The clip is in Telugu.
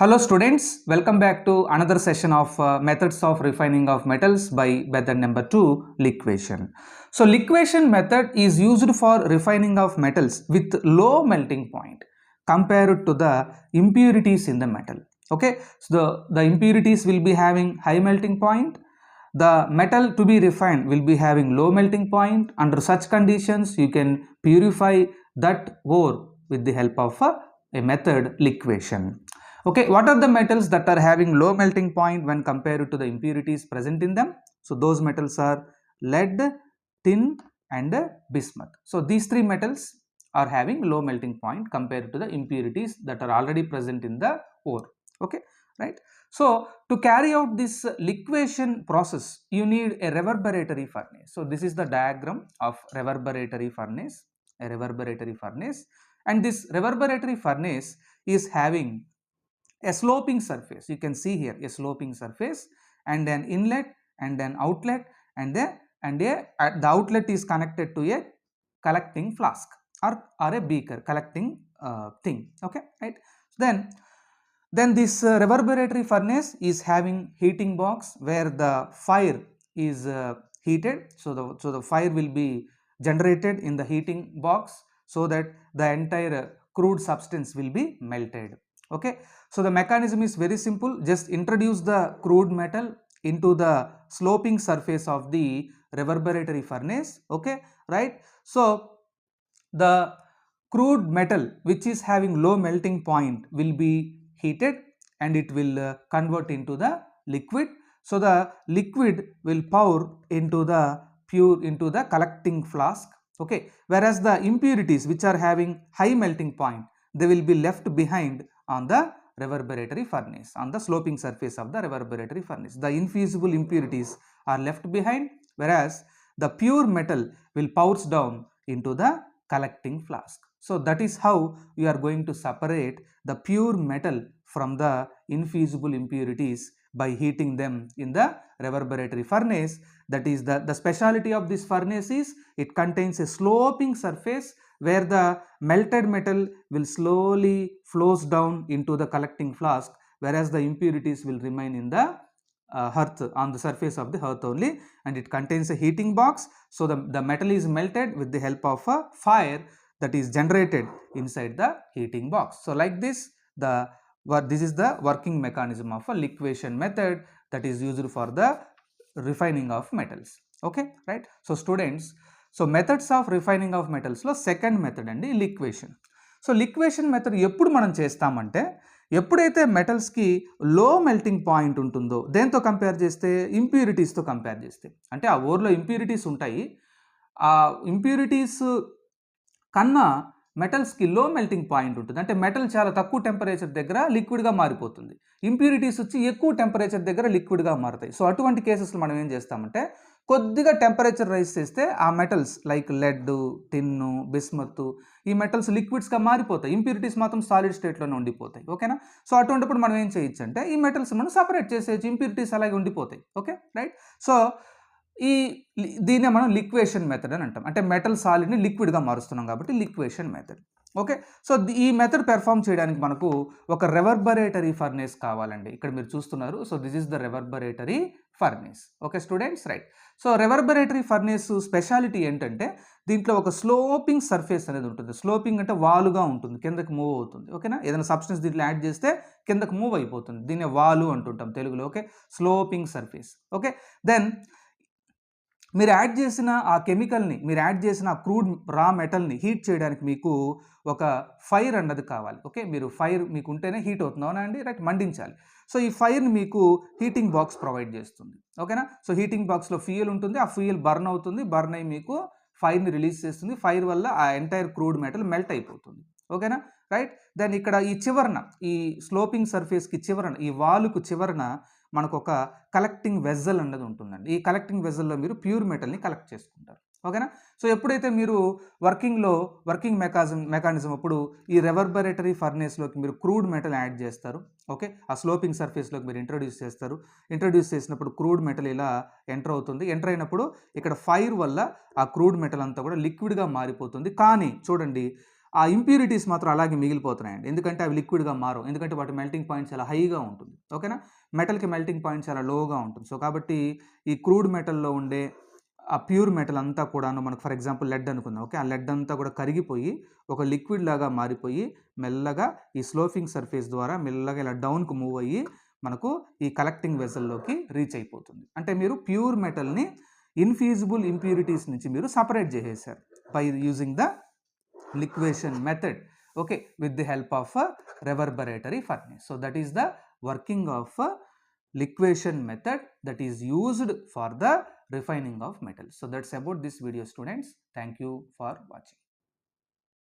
Hello students, welcome back to another session of methods of refining of metals by method number 2, liquation. So liquation method is used for refining of metals with low melting point compared to the impurities in the metal. Okay, so the impurities will be having high melting point, the metal to be refined will be having low melting point. Under such conditions you can purify that ore with the help of a method liquation. Okay, what are the metals that are having low melting point when compared to the impurities present in them? So those metals are lead, tin and bismuth. So these three metals are having low melting point compared to the impurities that are already present in the ore. Okay, right. So to carry out this liquation process, you need a reverberatory furnace. So this is the diagram of reverberatory furnace, a reverberatory furnace, and this reverberatory furnace is having a sloping surface. You can see here a sloping surface and an inlet and an outlet, and the outlet is connected to a collecting flask or a beaker collecting thing. Okay, right. Then this reverberatory furnace is having heating box where the fire is heated. So the fire will be generated in the heating box so that the entire crude substance will be melted. Okay, so the mechanism is very simple. Just introduce the crude metal into the sloping surface of the reverberatory furnace. Okay, right. So the crude metal which is having low melting point will be heated and it will convert into the liquid. So the liquid will pour into the collecting flask. Okay, whereas the impurities which are having high melting point, they will be left behind on the reverberatory furnace, on the sloping surface of the reverberatory furnace. The infusible impurities are left behind, whereas the pure metal will pours down into the collecting flask. So that is how you are going to separate the pure metal from the infusible impurities by heating them in the reverberatory furnace. That is the speciality of this furnace is it contains a sloping surface where the melted metal will slowly flows down into the collecting flask, whereas the impurities will remain in the earth, on the surface of the earth only, and it contains a heating box. So the metal is melted with the help of a fire that is generated inside the heating box. So like this, this is the working mechanism of a liquation method that is used for the refining of metals. Okay, right. So students, so methods of refining of metals లో సెకండ్ మెథడ్ అండి లిక్వేషన్. సో లిక్వేషన్ మెథడ్ ఎప్పుడు మనం చేస్తామంటే ఎప్పుడైతే మెటల్స్కి లో మెల్టింగ్ పాయింట్ ఉంటుందో, దేంతో కంపేర్ చేస్తే ఇంప్యూరిటీస్తో కంపేర్ చేస్తే, అంటే ఆ ఓర్లో ఇంప్యూరిటీస్ ఉంటాయి, ఆ ఇంప్యూరిటీస్ కన్నా మెటల్స్కి లో మెల్టింగ్ పాయింట్ ఉంటుంది. అంటే మెటల్ చాలా తక్కువ టెంపరేచర్ దగ్గర లిక్విడ్గా మారిపోతుంది, ఇంప్యూరిటీస్ వచ్చి ఎక్కువ టెంపరేచర్ దగ్గర లిక్విడ్గా మారుతాయి. సో అటువంటి కేసెస్లో మనం ఏం చేస్తామంటే కొద్దిగా టెంపరేచర్ రైజ్ చేస్తే ఆ metals like lead, tin, bismuth, ఈ మెటల్స్ లిక్విడ్స్గా మారిపోతాయి, ఇంప్యూరిటీస్ మాత్రం సాలిడ్ స్టేట్లోనే ఉండిపోతాయి. ఓకేనా. సో అటువంటిప్పుడు మనం ఏం చేయొచ్చు అంటే ఈ మెటల్స్ మనం సపరేట్ చేసేయచ్చు, ఇంప్యూరిటీస్ అలాగే ఉండిపోతాయి. Okay, right. సో దీన్నే మనం లిక్వేషన్ మెథడ్ అని అంటాం. అంటే మెటల్ సాలిడ్ని లిక్విడ్గా మారుస్తున్నాం కాబట్టి లిక్వేషన్ మెథడ్. ఓకే, సో ఈ మెథడ్ పెర్ఫామ్ చేయడానికి మనకు ఒక రెవర్బరేటరీ ఫర్నేస్ కావాలండి. ఇక్కడ మీరు చూస్తున్నారు. So this is the reverberatory furnace. Okay students, right. So reverberatory furnace speciality ఏంటంటే దీంట్లో ఒక స్లోపింగ్ సర్ఫేస్ అనేది ఉంటుంది. స్లోపింగ్ అంటే వాలుగా ఉంటుంది, కిందకి మూవ్ అవుతుంది. ఓకేనా. ఏదైనా సబ్స్టెన్స్ దీంట్లో యాడ్ చేస్తే కిందకి మూవ్ అయిపోతుంది, దీన్ని వాలు అంటుంటాం తెలుగులో. Okay, sloping surface. Okay, then మీరు యాడ్ చేసిన ఆ కెమికల్ని, మీరు యాడ్ చేసిన ఆ క్రూడ్ రా మెటల్ని హీట్ చేయడానికి మీకు ఒక ఫైర్ అన్నది కావాలి. ఓకే, మీరు ఫైర్ మీకు ఉంటేనే హీట్ అవుతుంది, అవునా అండి, రైట్, మండించాలి. సో ఈ ఫైర్ని మీకు హీటింగ్ బాక్స్ ప్రొవైడ్ చేస్తుంది. ఓకేనా. సో హీటింగ్ బాక్స్లో ఫ్యూయల్ ఉంటుంది, ఆ ఫ్యూయల్ బర్న్ అవుతుంది, బర్న్ అయ్యి మీకు ఫైర్ని రిలీజ్ చేస్తుంది. ఫైర్ వల్ల ఆ ఎంటైర్ క్రూడ్ మెటల్ మెల్ట్ అయిపోతుంది. ఓకేనా, రైట్. దెన్ ఇక్కడ ఈ చివరన, ఈ స్లోపింగ్ సర్ఫేస్కి చివరన, ఈ వాలుకు చివరన మనకు ఒక కలెక్టింగ్ వెజల్ అన్నది ఉంటుందండి. ఈ కలెక్టింగ్ వెజల్లో మీరు ప్యూర్ మెటల్ని కలెక్ట్ చేసుకుంటారు. ఓకేనా. సో ఎప్పుడైతే మీరు వర్కింగ్ మెకానిజం అప్పుడు ఈ రెవర్బరేటరీ ఫర్నేస్లోకి మీరు క్రూడ్ మెటల్ యాడ్ చేస్తారు. ఓకే, ఆ స్లోపింగ్ సర్ఫేస్లోకి మీరు ఇంట్రొడ్యూస్ చేస్తారు. ఇంట్రొడ్యూస్ చేసినప్పుడు క్రూడ్ మెటల్ ఇలా ఎంటర్ అవుతుంది. ఎంటర్ అయినప్పుడు ఇక్కడ ఫైర్ వల్ల ఆ క్రూడ్ మెటల్ అంతా కూడా లిక్విడ్గా మారిపోతుంది. కానీ చూడండి, ఆ ఇంప్యూరిటీస్ మాత్రం అలాగే మిగిలిపోతున్నాయండి. ఎందుకంటే అవి లిక్విడ్గా మారవు, ఎందుకంటే వాటి మెల్టింగ్ పాయింట్ చాలా హైగా ఉంటుంది. ఓకేనా, మెటల్కి మెల్టింగ్ పాయింట్ చాలా లోగా ఉంటుంది. సో కాబట్టి ఈ క్రూడ్ మెటల్లో ఉండే ఆ ప్యూర్ మెటల్ అంతా కూడాను మనకు ఫర్ ఎగ్జాంపుల్ లెడ్ అనుకుందాం. ఓకే, ఆ లెడ్ అంతా కూడా కరిగిపోయి ఒక లిక్విడ్ లాగా మారిపోయి మెల్లగా ఈ స్లోఫింగ్ సర్ఫేస్ ద్వారా మెల్లగా ఇలా డౌన్కు మూవ్ అయ్యి మనకు ఈ కలెక్టింగ్ వెజల్లోకి రీచ్ అయిపోతుంది. అంటే మీరు ప్యూర్ మెటల్ని ఇన్ఫ్యూజిబుల్ ఇంప్యూరిటీస్ నుంచి మీరు సపరేట్ చేసేసారు by using the liquation method, okay, with the help of a reverberatory furnace. So that is the working of a liquation method that is used for the refining of metals. So that's about this video, students. Thank you for watching.